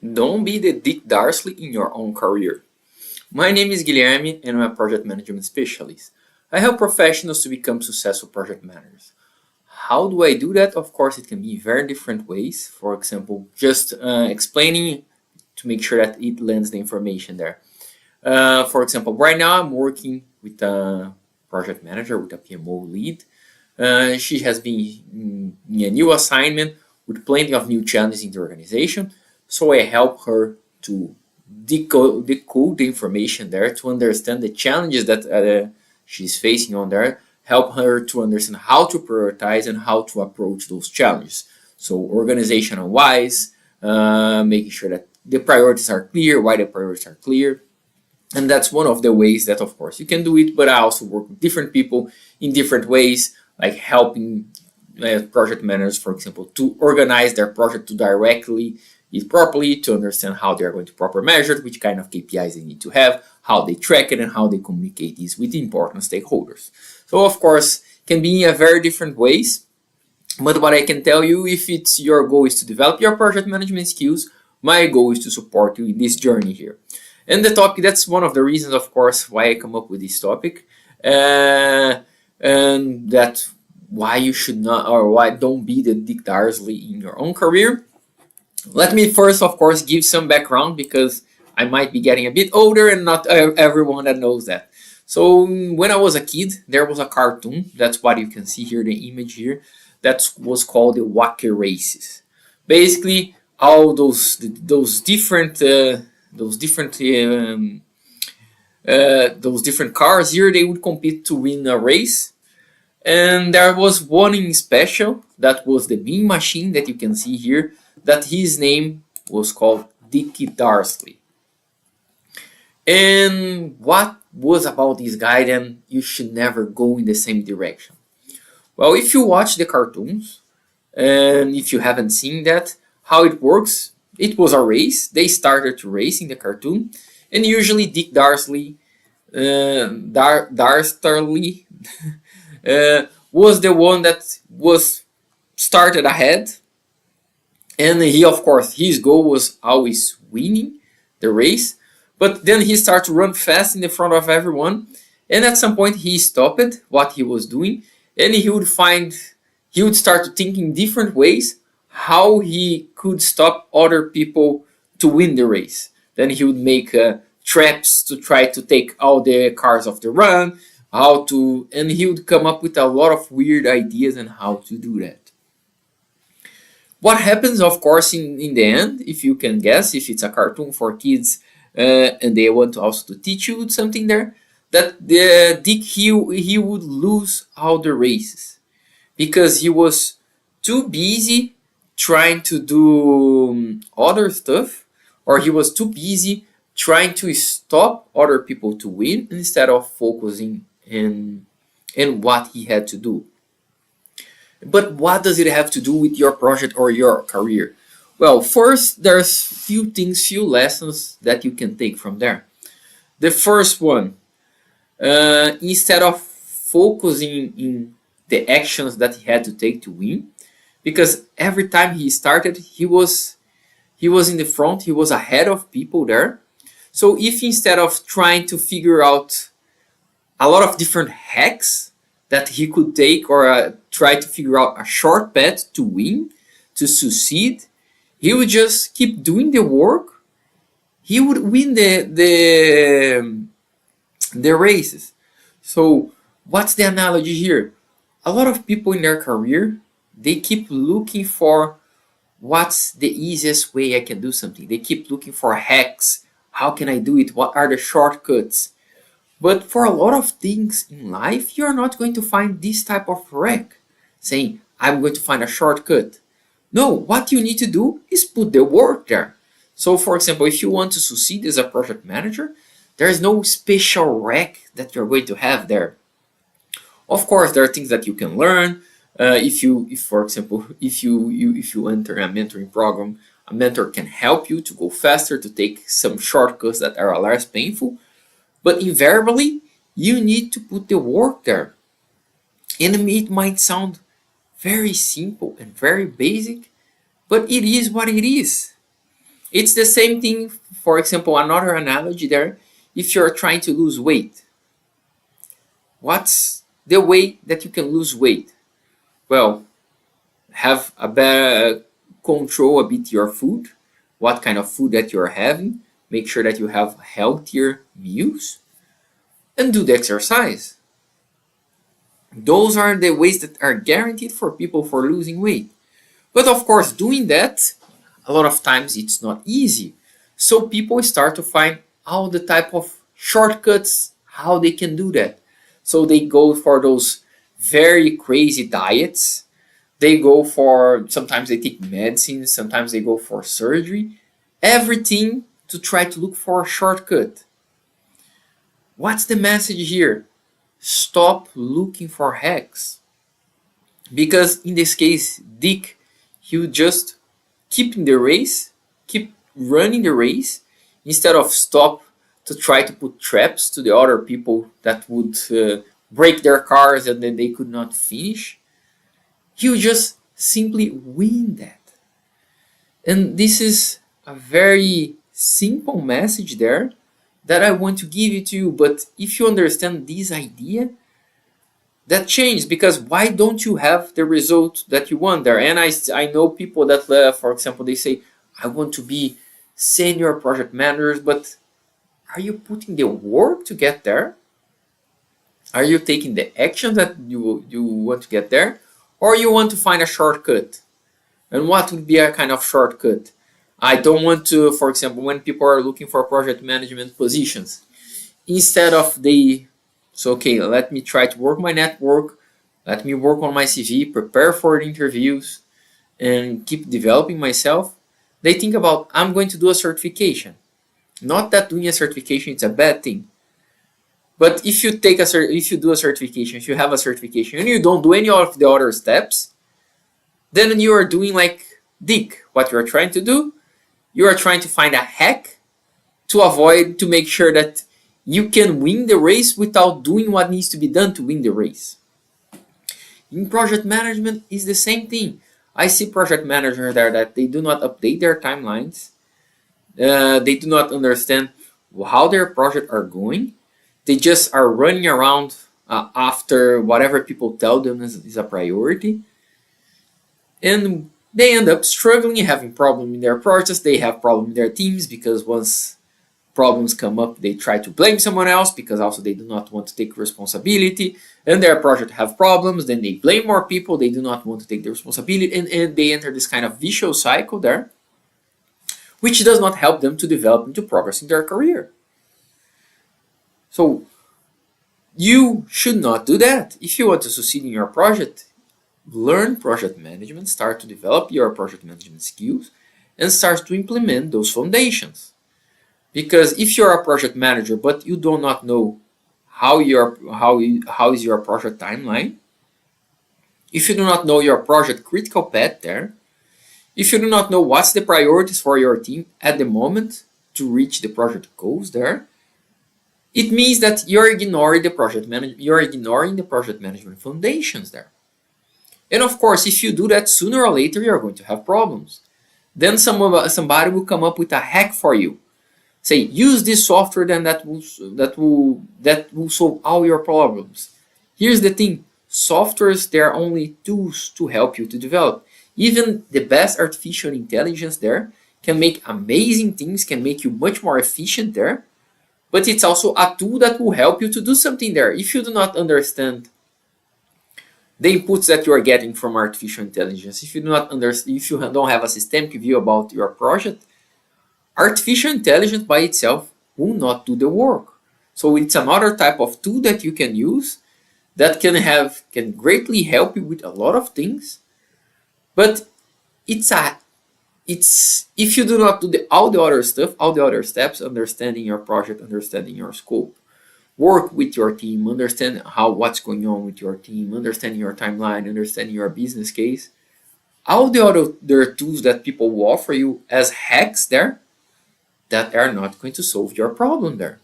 Don't be the Dick Dastardly in your own career. My name is Guilherme and I'm a project management specialist. I help professionals to become successful project managers. How do I do that? Of course, it can be very different ways. For example, just explaining to make sure that it lands the information there. For example, right now I'm working with a project manager, with a PMO lead. She has been in a new assignment with plenty of new challenges in the organization. So I help her to decode the information there to understand the challenges that she's facing on there, help her to understand how to prioritize and how to approach those challenges. So organizational wise, making sure that the priorities are clear, why the priorities are clear. And that's one of the ways that, of course, you can do it, but I also work with different people in different ways, like helping project managers, for example, to organize their project to directly it properly, to understand how they're going to proper measure it, which kind of KPIs they need to have, how they track it, and how they communicate this with important stakeholders. So, of course, can be in a very different ways, but what I can tell you, if it's your goal is to develop your project management skills, my goal is to support you in this journey here. And the topic, that's one of the reasons, of course, why I come up with this topic. And that why you should not, or why don't be the Dick Dastardly in your own career. Let me first, of course, give some background because I might be getting a bit older and not everyone that knows that. So when I was a kid, there was a cartoon. That's what you can see here, the image here. That was called the Wacky Races. Basically, all those different cars here, they would compete to win a race. And there was one in special, that was the bean machine that you can see here, that his name was called Dick Dastardly. And what was about this guy then you should never go in the same direction? Well, if you watch the cartoons, and if you haven't seen that, how it works, it was a race. They started to race in the cartoon, and usually Dick Dastardly was the one that was started ahead, and he, of course, his goal was always winning the race. But then he started to run fast in the front of everyone, and at some point he stopped what he was doing, and he would start to think in different ways how he could stop other people to win the race. Then he would make traps to try to take all the cars off the run, and he would come up with a lot of weird ideas on how to do that. What happens, of course, in the end, if you can guess, if it's a cartoon for kids and they want to also to teach you something there, that Dick, he would lose all the races because he was too busy trying to do other stuff, or he was too busy trying to stop other people to win instead of focusing in what he had to do. But what does it have to do with your project or your career? Well, first, there's few lessons that you can take from there. The first one, instead of focusing in the actions that he had to take to win, because every time he started, he was in the front, he was ahead of people there. So if instead of trying to figure out a lot of different hacks that he could take, or try to figure out a short path to win, to succeed, he would just keep doing the work, he would win the races. So what's the analogy here? A lot of people in their career, they keep looking for what's the easiest way I can do something. They keep looking for hacks. How can I do it? What are the shortcuts? But for a lot of things in life, you're not going to find this type of hack, saying, I'm going to find a shortcut. No, what you need to do is put the work there. So, for example, if you want to succeed as a project manager, there is no special hack that you're going to have there. Of course, there are things that you can learn. For example, if you enter a mentoring program, a mentor can help you to go faster, to take some shortcuts that are less painful. But invariably, you need to put the work there. And it might sound very simple and very basic, but it is what it is. It's the same thing, for example, another analogy there, if you're trying to lose weight. What's the way that you can lose weight? Well, have a better control a bit your food, what kind of food that you're having, make sure that you have healthier meals, and do the exercise. Those are the ways that are guaranteed for people for losing weight. But of course, doing that, a lot of times it's not easy. So people start to find all the type of shortcuts how they can do that. So they go for those very crazy diets. They go for, sometimes they take medicines, sometimes they go for surgery. Everything to try to look for a shortcut. What's the message here? Stop looking for hacks. Because in this case, Dick, he would just keep in the race, keep running the race, instead of stop to try to put traps to the other people that would break their cars and then they could not finish. He would just simply win that. And this is a very simple message there that I want to give it to you. But if you understand this idea, that changes, because why don't you have the result that you want there? And I know people that, for example, they say, I want to be senior project managers, but are you putting the work to get there? Are you taking the action that you want to get there? Or you want to find a shortcut? And what would be a kind of shortcut? I don't want to, for example, when people are looking for project management positions, instead of so okay, let me try to work my network, let me work on my CV, prepare for the interviews, and keep developing myself, they think about, I'm going to do a certification. Not that doing a certification is a bad thing. But if you do a certification, if you have a certification and you don't do any of the other steps, then you are doing like Dick. What you are trying to do, you are trying to find a hack to make sure that you can win the race without doing what needs to be done to win the race. In project management, is the same thing. I see project managers there that they do not update their timelines. They do not understand how their projects are going. They just are running around after whatever people tell them is a priority. And they end up struggling, having problems in their projects. They have problems in their teams because once problems come up, they try to blame someone else because also they do not want to take responsibility. And their project have problems, then they blame more people. They do not want to take the responsibility, and they enter this kind of vicious cycle there, which does not help them to develop and to progress in their career. So you should not do that. If you want to succeed in your project, learn project management, start to develop your project management skills, and start to implement those foundations. Because if you're a project manager but you do not know how is your project timeline, if you do not know your project critical path there, if you do not know what's the priorities for your team at the moment to reach the project goals there, it means that you're ignoring the project management foundations there. And of course, if you do that, sooner or later you're going to have problems. Then somebody will come up with a hack for you. Say, use this software, then that will solve all your problems. Here's the thing: softwares, they are only tools to help you to develop. Even the best artificial intelligence there can make amazing things, can make you much more efficient there. But it's also a tool that will help you to do something there. If you do not understand the inputs that you are getting from artificial intelligence, if you don't have a systemic view about your project, artificial intelligence by itself will not do the work. So it's another type of tool that you can use that can greatly help you with a lot of things. But if you do not do all the other stuff, all the other steps, understanding your project, understanding your scope, work with your team, understand what's going on with your team, understanding your timeline, understanding your business case, all the other tools that people will offer you as hacks there, that are not going to solve your problem there.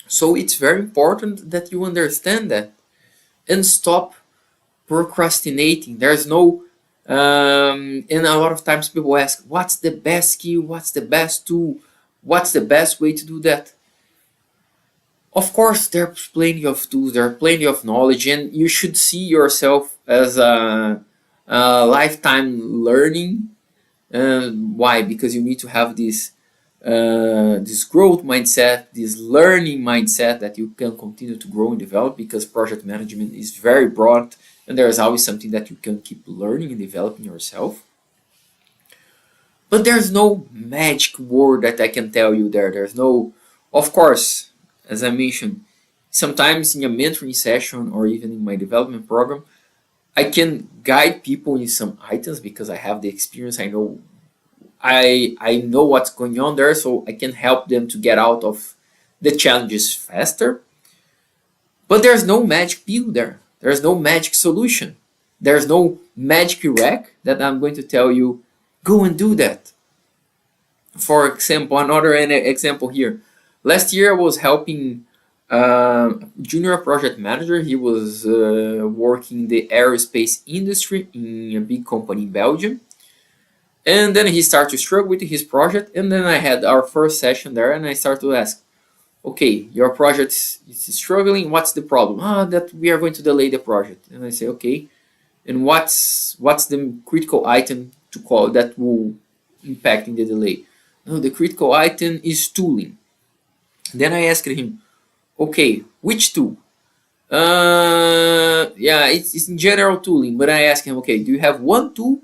So it's very important that you understand that and stop procrastinating. There's no And a lot of times people ask, what's the best skill? What's the best tool? What's the best way to do that? Of course, there's plenty of tools, there are plenty of knowledge, and you should see yourself as a lifetime learning. Why? Because you need to have this growth mindset, this learning mindset that you can continue to grow and develop, because project management is very broad and there is always something that you can keep learning and developing yourself. But there's no magic word that I can tell you there. There's no, of course, as I mentioned, sometimes in a mentoring session or even in my development program, I can guide people in some items because I have the experience. I know what's going on there, so I can help them to get out of the challenges faster. But there's no magic pill there. There's no magic solution. There's no magic rack that I'm going to tell you, go and do that. For example, another example here. Last year I was helping a junior project manager. He was working in the aerospace industry in a big company in Belgium. And then he started to struggle with his project. And then I had our first session there and I started to ask, okay, your project is struggling. What's the problem? That we are going to delay the project. And I say, okay. And what's the critical item to call that will impact in the delay? No, the critical item is tooling. Then I asked him, okay, which tool? Yeah, it's in general tooling. But I asked him, okay, do you have one tool,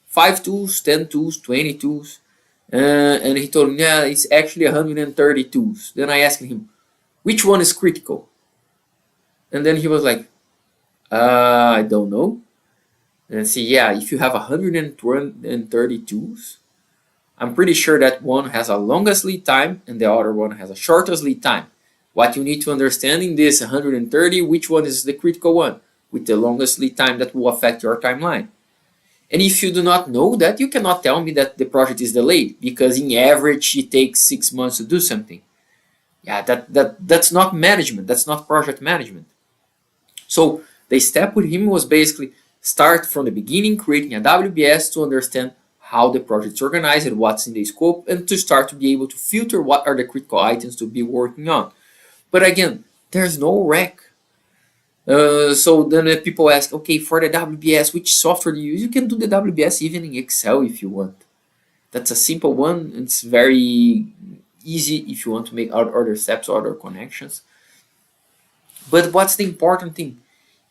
5 tools, 10 tools, 20 tools? And he told me, yeah, it's actually 130 tools. Then I asked him, which one is critical? And then he was like, I don't know. And I say, yeah, if you have 130 tools, I'm pretty sure that one has a longest lead time and the other one has a shortest lead time. What you need to understand in this 130, which one is the critical one with the longest lead time that will affect your timeline. And if you do not know that, you cannot tell me that the project is delayed, because in average it takes 6 months to do something. Yeah, that's not management. That's not project management. So the step with him was basically start from the beginning, creating a WBS to understand how the project is organized and what's in the scope, and to start to be able to filter what are the critical items to be working on. But again, there's no rack. So then people ask, okay, for the WBS, which software do you use? You can do the WBS even in Excel if you want. That's a simple one. It's very easy if you want to make other steps or other connections. But what's the important thing?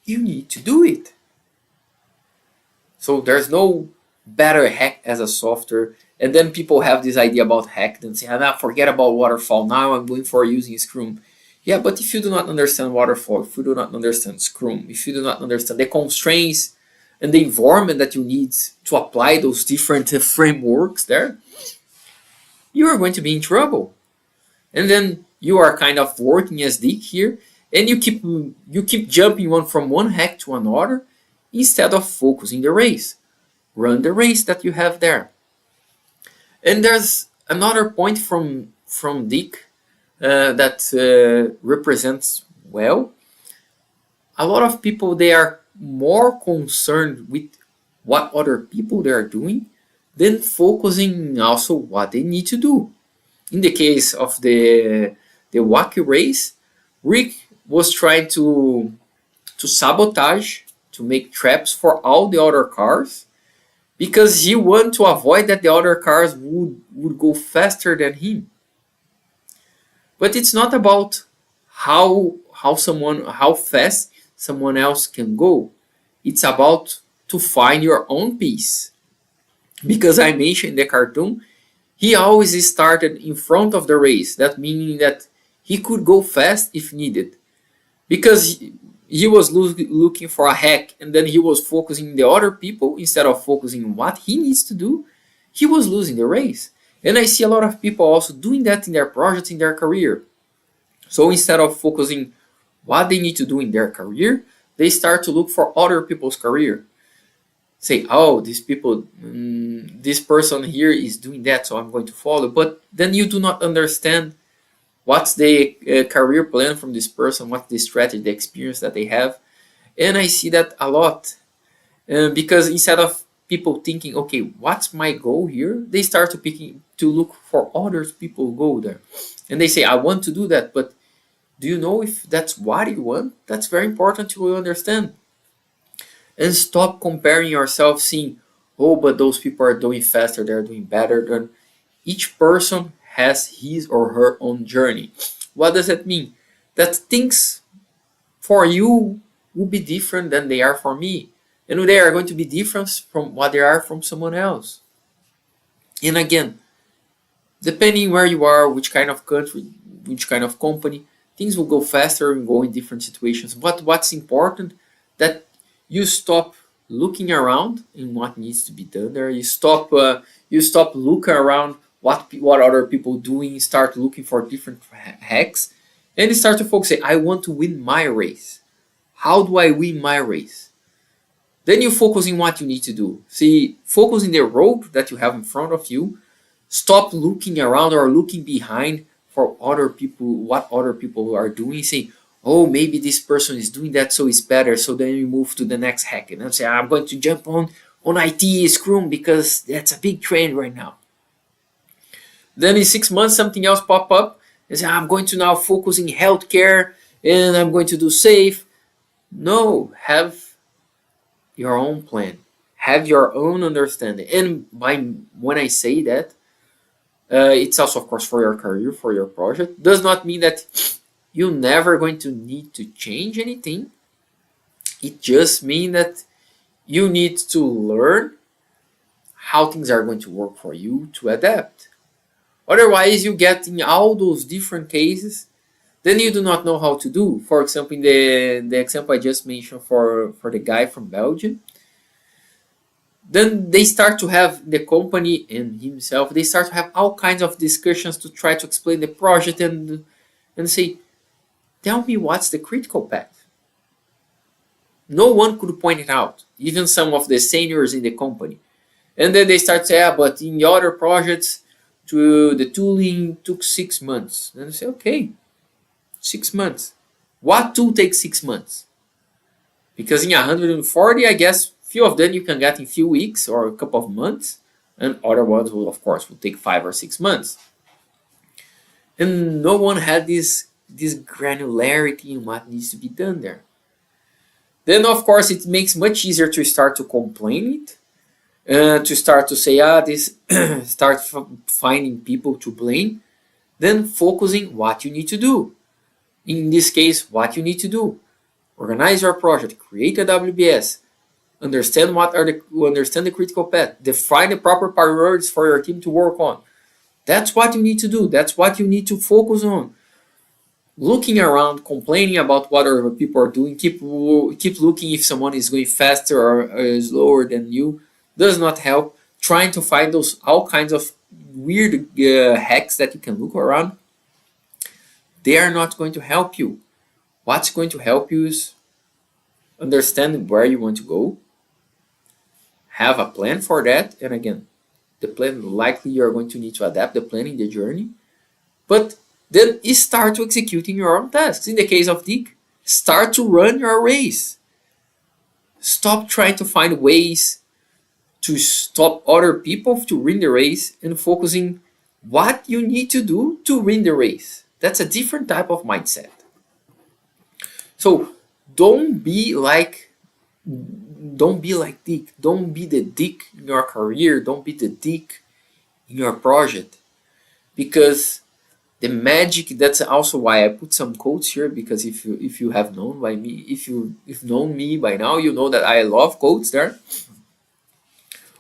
You need to do it. So there's no better hack as a software. And then people have this idea about hack and say, forget about waterfall. Now I'm going for using Scrum. Yeah, but if you do not understand waterfall, if you do not understand Scrum, if you do not understand the constraints and the environment that you need to apply those different frameworks there, you are going to be in trouble. And then you are kind of working as Dick here, and you keep jumping from one hack to another instead of focusing the race. Run the race that you have there. And there's another point from Dick that represents well. A lot of people, they are more concerned with what other people they are doing than focusing also what they need to do. In the case of the wacky race, Rick was trying to sabotage, to make traps for all the other cars, because he wanted to avoid that the other cars would go faster than him. But it's not about how fast someone else can go. It's about to find your own pace. Because I mentioned in the cartoon, he always started in front of the race. That meaning that he could go fast if needed. Because he was looking for a hack, and then he was focusing on the other people instead of focusing on what he needs to do, he was losing the race. And I see a lot of people also doing that in their projects, in their career. So instead of focusing what they need to do in their career, they start to look for other people's career. Say, oh, this person here is doing that, so I'm going to follow. But then you do not understand what's the career plan from this person, what's the strategy, the experience that they have. And I see that a lot. Because instead of people thinking, okay, what's my goal here? They start to look for other people go there. And they say, I want to do that, but do you know if that's what you want? That's very important to understand. And stop comparing yourself, seeing, oh, but those people are doing faster, they're doing better. Than each person has his or her own journey. What does that mean? That things for you will be different than they are for me. And they are going to be different from what they are from someone else. And again, depending where you are, which kind of country, which kind of company, things will go faster and go in different situations. But what's important that you stop looking around in what needs to be done there. You stop looking around what other people doing. Start looking for different hacks, and you start to focus. Say, I want to win my race. How do I win my race? Then you focus in what you need to do. See, focus in the road that you have in front of you. Stop looking around or looking behind for other people, what other people are doing. Say, oh, maybe this person is doing that, so it's better. So then you move to the next hack. And then say, I'm going to jump on IT Scrum because that's a big trend right now. Then in 6 months, something else pop up. And say, I'm going to now focus in healthcare and I'm going to do safe. No, have your own plan. Have your own understanding. And when I say that, it's also, of course, for your career, for your project. Does not mean that you're never going to need to change anything. It just means that you need to learn how things are going to work for you to adapt. Otherwise, you get in all those different cases, then you do not know how to do. For example, in the example I just mentioned for the guy from Belgium, then they start to have, the company and himself, they start to have all kinds of discussions to try to explain the project and say, tell me what's the critical path. No one could point it out, even some of the seniors in the company. And then they start to say, but in the other projects, the tooling took 6 months. And I say, okay, 6 months. What tool takes 6 months? Because in 140, I guess, few of them you can get in few weeks or a couple of months, and other ones will, of course, will take 5 or 6 months. And no one had this granularity in what needs to be done there. Then, of course, it makes much easier to start to complain it, to start to say, start finding people to blame, then focusing what you need to do. In this case, what you need to do. Organize your project, create a WBS, understand the critical path, define the proper priorities for your team to work on. That's what you need to do. That's what you need to focus on. Looking around, complaining about what other people are doing, keep looking if someone is going faster or slower than you, does not help. Trying to find all kinds of weird hacks that you can look around, they are not going to help you. What's going to help you is understand where you want to go, have a plan for that, and again, the plan, likely you're going to need to adapt the plan in the journey, but then start to executing your own tasks. In the case of Dick, start to run your race. Stop trying to find ways to stop other people to win the race and focusing what you need to do to win the race. That's a different type of mindset. So don't be like Dick. Don't be the Dick in your career. Don't be the Dick in your project. Because the magic, that's also why I put some quotes here, because if you have known by me, if you've known me by now, you know that I love quotes there.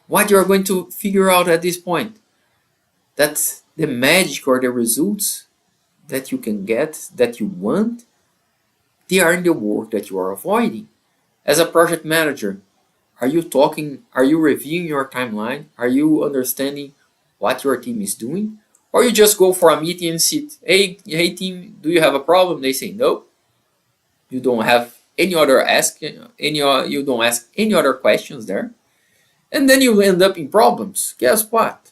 What you're going to figure out at this point, that the magic or the results that you can get, that you want, they are in the work that you are avoiding. As a project manager, are you reviewing your timeline? Are you understanding what your team is doing? Or you just go for a meeting and sit, hey team, do you have a problem? They say no. You don't have you don't ask any other questions there. And then you end up in problems. Guess what?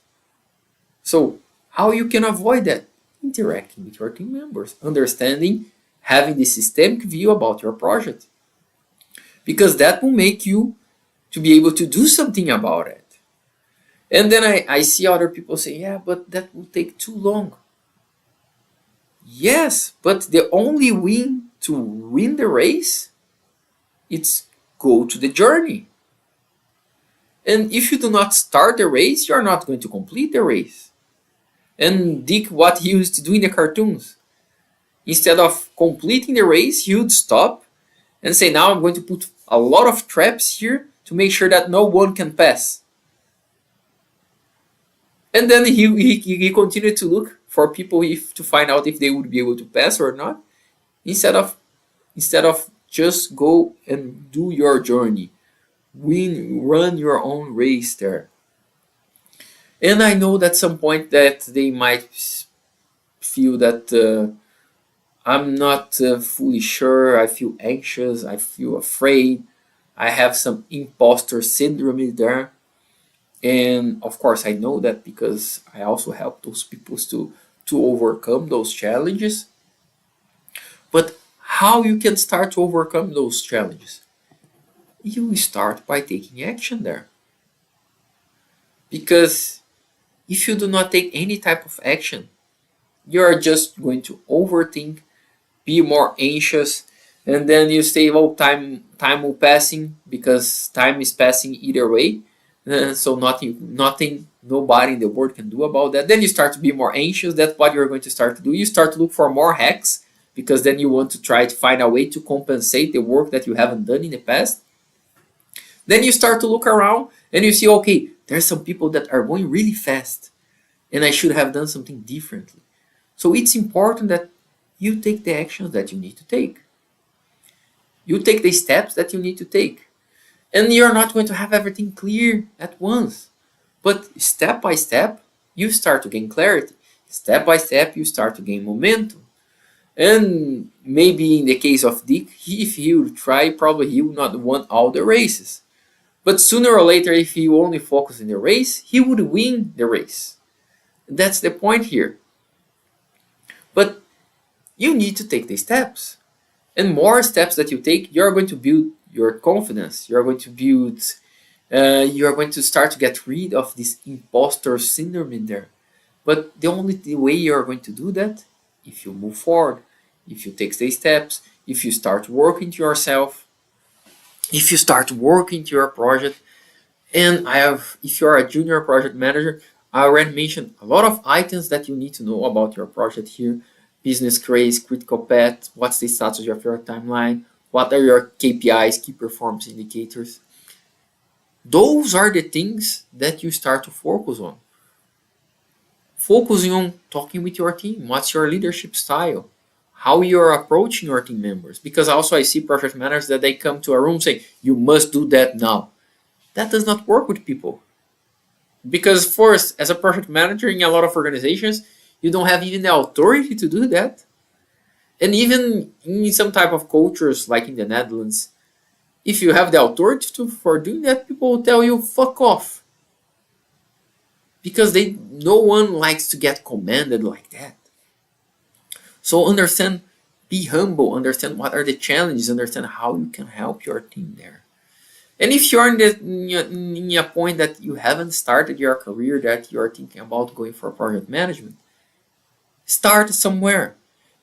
So how you can avoid that? Interacting with your team members, understanding, having the systemic view about your project. Because that will make you to be able to do something about it. And then I see other people say, yeah, but that will take too long. Yes, but the only win to win the race, it's go to the journey. And if you do not start the race, you're not going to complete the race. And Dick, what he used to do in the cartoons, instead of completing the race, he would stop and say, now I'm going to put a lot of traps here to make sure that no one can pass. And then he continued to look for people to find out if they would be able to pass or not, instead of just go and do your journey, run your own race there. And I know that some point that they might feel that I'm not fully sure, I feel anxious, I feel afraid, I have some imposter syndrome there. And of course I know that because I also help those people to overcome those challenges. But how you can start to overcome those challenges? You start by taking action there. Because if you do not take any type of action, you are just going to overthink, be more anxious, and then you say, well, time will passing because time is passing either way. So nothing, nobody in the world can do about that. Then you start to be more anxious. That's what you're going to start to do. You start to look for more hacks because then you want to try to find a way to compensate the work that you haven't done in the past. Then you start to look around and you see, okay, there's some people that are going really fast and I should have done something differently. So it's important that you take the actions that you need to take. You take the steps that you need to take. And you're not going to have everything clear at once. But step by step, you start to gain clarity. Step by step, you start to gain momentum. And maybe in the case of Dick, if he would try, probably he would not win all the races. But sooner or later, if he only focused on the race, he would win the race. That's the point here. But you need to take the steps. And more steps that you take, you're going to build your confidence. You're going to build, you're going to start to get rid of this imposter syndrome in there. But the only way you're going to do that, if you move forward, if you take the steps, if you start working to yourself, if you start working to your project. And if you're a junior project manager, I already mentioned a lot of items that you need to know about your project here. Business case, critical path, what's the status of your timeline, what are your KPIs, key performance indicators. Those are the things that you start to focus on. Focusing on talking with your team. What's your leadership style? How you're approaching your team members. Because also I see project managers that they come to a room saying, you must do that now. That does not work with people. Because first, as a project manager in a lot of organizations, you don't have even the authority to do that. And even in some type of cultures, like in the Netherlands, if you have the authority for doing that, people will tell you, fuck off. Because no one likes to get commanded like that. So understand, be humble, understand what are the challenges, understand how you can help your team there. And if you're in a point that you haven't started your career, that you're thinking about going for project management, start somewhere.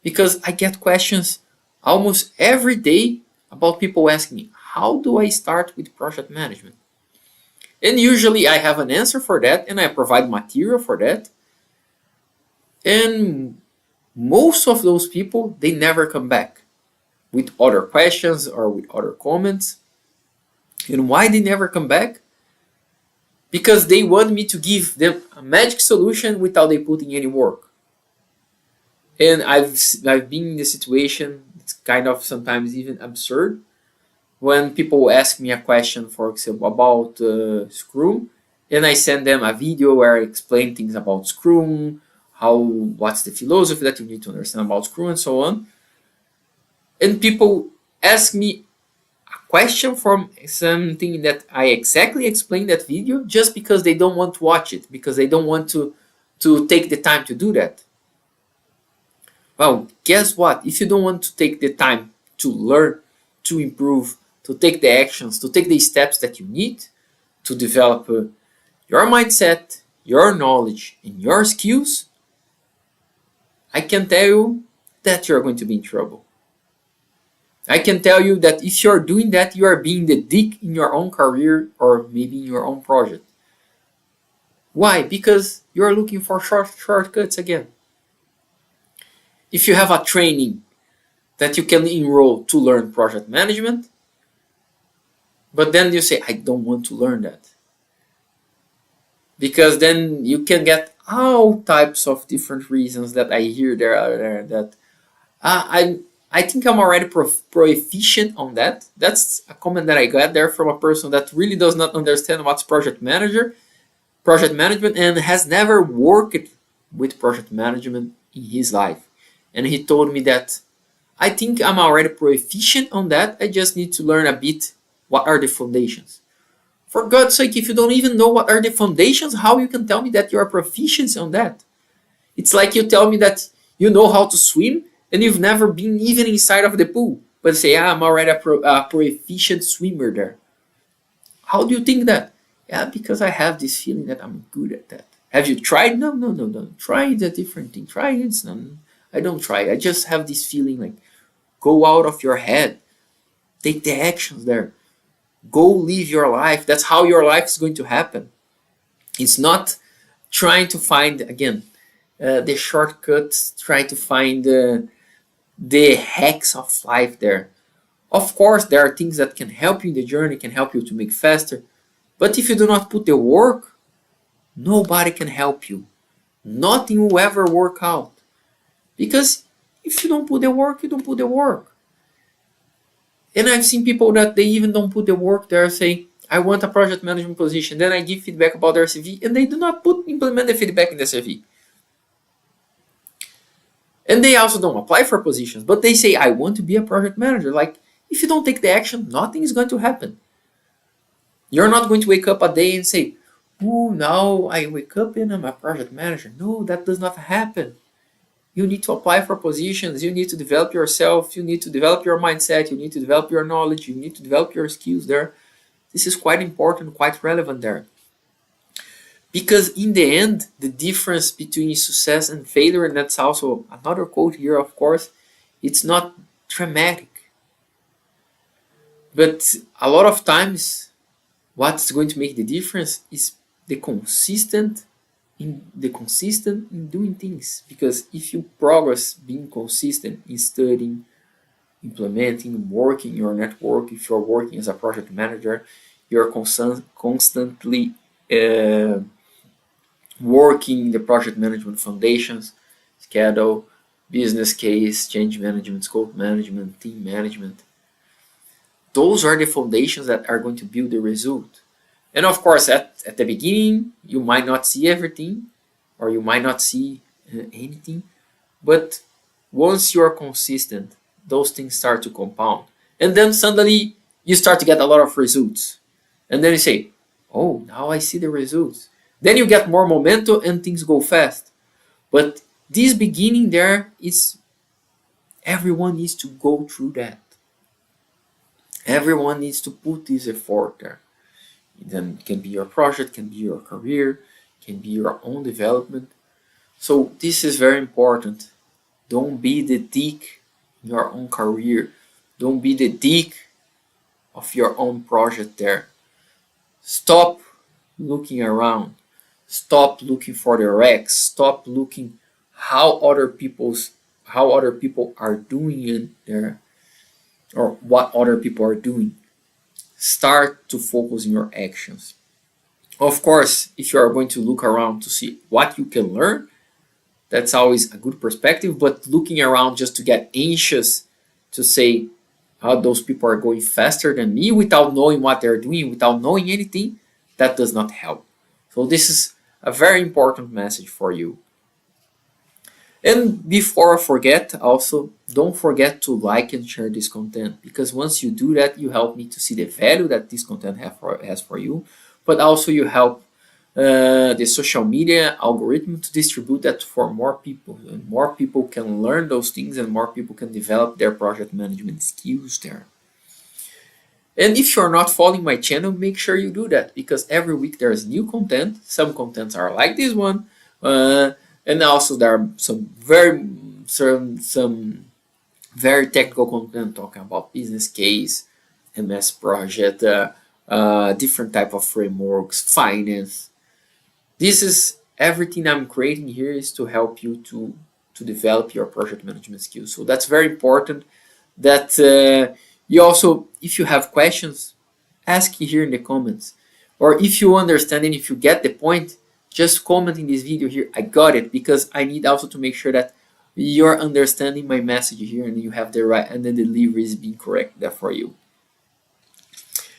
Because I get questions almost every day about people asking me, how do I start with project management? And usually I have an answer for that and I provide material for that. And most of those people, they never come back with other questions or with other comments. And why they never come back? Because they want me to give them a magic solution without they putting any work. And I've been in the situation, it's kind of sometimes even absurd, when people ask me a question, for example, about Scrum, and I send them a video where I explain things about Scrum, what's the philosophy that you need to understand about Scrum, and so on. And people ask me a question from something that I exactly explained that video just because they don't want to watch it, because they don't want to take the time to do that. Well, guess what? If you don't want to take the time to learn, to improve, to take the actions, to take the steps that you need to develop your mindset, your knowledge, and your skills, I can tell you that you're going to be in trouble. I can tell you that if you're doing that, you are being the dick in your own career or maybe in your own project. Why? Because you're looking for shortcuts again. If you have a training that you can enroll to learn project management, but then you say, I don't want to learn that. Because then you can get all types of different reasons that I hear there that I think I'm already proficient on that. That's a comment that I got there from a person that really does not understand what's project management and has never worked with project management in his life. And he told me that I think I'm already proficient on that. I just need to learn a bit what are the foundations. For God's sake, if you don't even know what are the foundations, how you can tell me that you are proficient on that? It's like you tell me that you know how to swim and you've never been even inside of the pool. But say, I'm already a proficient swimmer there. How do you think that? Yeah, because I have this feeling that I'm good at that. Have you tried? No. Try a different thing. Try it. No, I don't try. I just have this feeling like, go out of your head. Take the actions there. Go live your life. That's how your life is going to happen. It's not trying to find, again, the shortcuts, trying to find the hacks of life there. Of course, there are things that can help you in the journey, can help you to make faster. But if you do not put the work, nobody can help you. Nothing will ever work out. Because if you don't put the work, you don't put the work. And I've seen people that they even don't put the work there, say, I want a project management position. Then I give feedback about their CV, and they do not implement the feedback in the CV. And they also don't apply for positions, but they say, I want to be a project manager. Like, if you don't take the action, nothing is going to happen. You're not going to wake up a day and say, oh, now I wake up and I'm a project manager. No, that does not happen. You need to apply for positions. You need to develop yourself. You need to develop your mindset. You need to develop your knowledge. You need to develop your skills there. This is quite important, quite relevant there. Because in the end, the difference between success and failure, and that's also another quote here, of course, it's not dramatic. But a lot of times, what's going to make the difference is the consistent in doing things. Because if you progress being consistent in studying, implementing, working your network, if you're working as a project manager, you're constantly working the project management foundations, schedule, business case, change management, scope management, team management. Those are the foundations that are going to build the result. And of course, at the beginning, you might not see everything, or you might not see anything, but once you are consistent, those things start to compound. And then suddenly, you start to get a lot of results. And then you say, oh, now I see the results. Then you get more momentum and things go fast. But this beginning there is, everyone needs to go through that. Everyone needs to put this effort there. Then it can be your project, can be your career, can be your own development. So this is very important. Don't be the dick in your own career. Don't be the dick of your own project there. Stop looking around. Stop looking for the wrecks. Stop looking how other people are doing it there, or what other people are doing. Start to focus on your actions. Of course, if you are going to look around to see what you can learn, that's always a good perspective. But looking around just to get anxious to say how those people are going faster than me without knowing what they're doing, without knowing anything, that does not help. So this is a very important message for you. And before I forget, also, don't forget to like and share this content, because once you do that, you help me to see the value that this content has for you, but also you help the social media algorithm to distribute that for more people, and more people can learn those things and more people can develop their project management skills there. And if you're not following my channel, make sure you do that, because every week there's new content. Some contents are like this one, and also there are some very technical content talking about business case, MS project, different type of frameworks, finance. This is everything I'm creating here is to help you to develop your project management skills. So that's very important that you also, if you have questions, ask here in the comments. Or if you understand and if you get the point, just comment in this video here, I got it, because I need also to make sure that you're understanding my message here and you have the right, and the delivery is being correct there for you.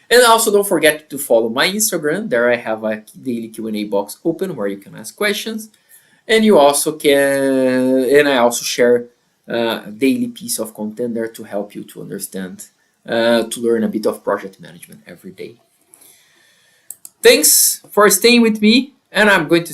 And also don't forget to follow my Instagram. There I have a daily Q&A box open where you can ask questions. And you also can, and I also share a daily piece of content there to help you to understand, to learn a bit of project management every day. Thanks for staying with me, and I'm going to see